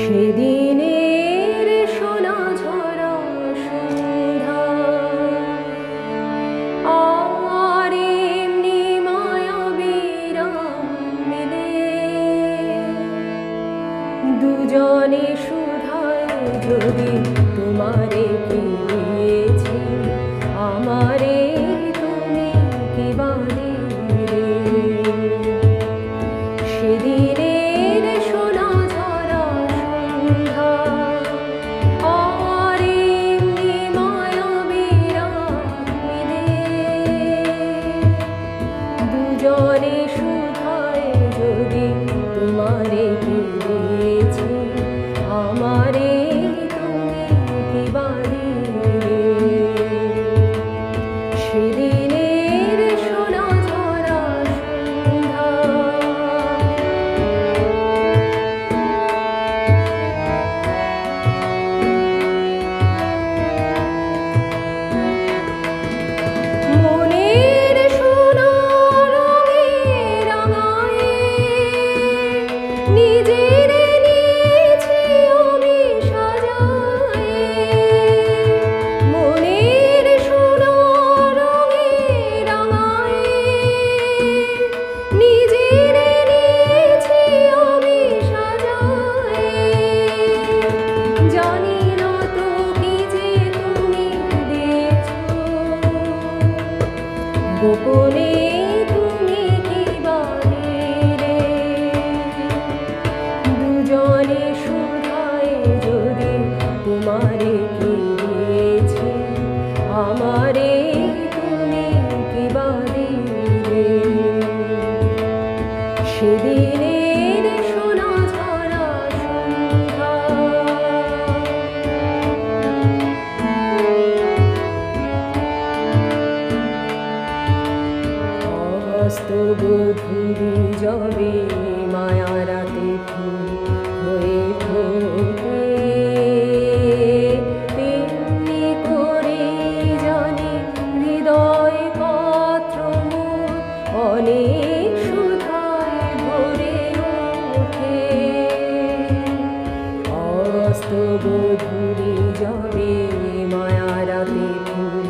সেদিনের সোনা ঝরা সন্ধ্যা আর এমনি মায়াবীরাম মিলে দুজনে সুধায় যদি তোমারে পেয়েছি আমারে তুমি কি বাদে সেদিনের সোনা ঝরা সন্ধ্যা আর এমনি মায়াবীরাম মিলে দুজনে সুধায় যদি তোমারে পেয়েছি আমারে তুমি কি বাদে সেদিনের সোনা ঝরা সন্ধ্যা মনের সোনা রঙে রাঙায়ে নিজের নিয়েছি আমি সাজায়ে মনের সোনা রঙে রাঙায়ে নিজের নিয়েছি আমি সাজায়ে জানি না তো কি যে তুমি দেখছো গোপনে তুমি কি বাহিরে দুজনে সুধায় যদি তোমারে পেয়েছি আমারে তুমি কি বাহিরে সেদিনের সোনা ঝরা সন্ধ্যা হস্তবধূরি যবে মায়ারাতে ফুল হয়ে ফোটে তেমনি করে জানি হৃদয় পত্র মোর অনেক সুধায় ভরে ওঠে হস্তবধূরি যবে মায়ারাতে ফুল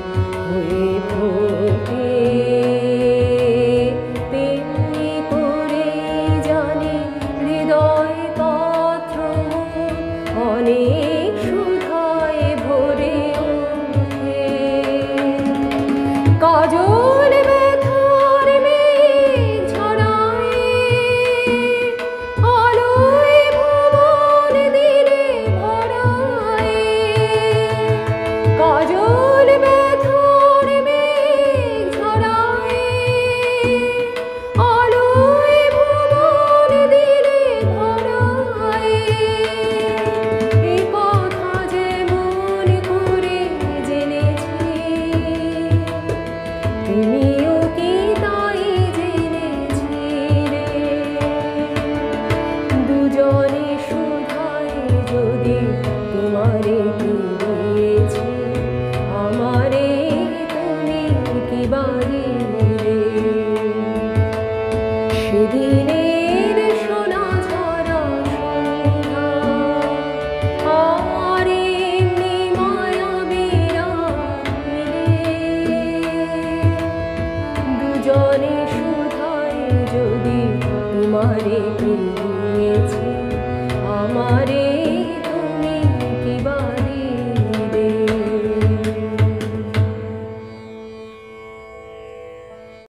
হয়ে ফোটে তেমনি করে জানি হৃদয় পত্র অনেক সুধায় ভরে ওঠে কাজল ব্যথার মেঘ ঝরায় আলোয় ভুবন দিলে ভরায় কাজল ব্যথার মেঘ ঝরায় আলোয় ভুবন দিলে ভরায় এই কথা যেমন করে জেনেছি তুমিও কি তাই জেনেছিলে দুজনে সুধায় যদি তোমারে পেয়েছি আমারে তুমি কি বাহিরে সেদিনের সোনা ঝরা সন্ধ্যা আর এমনি মায়াবীরাম মিলে দুজনে সুধায় যদি তোমারে পেয়েছি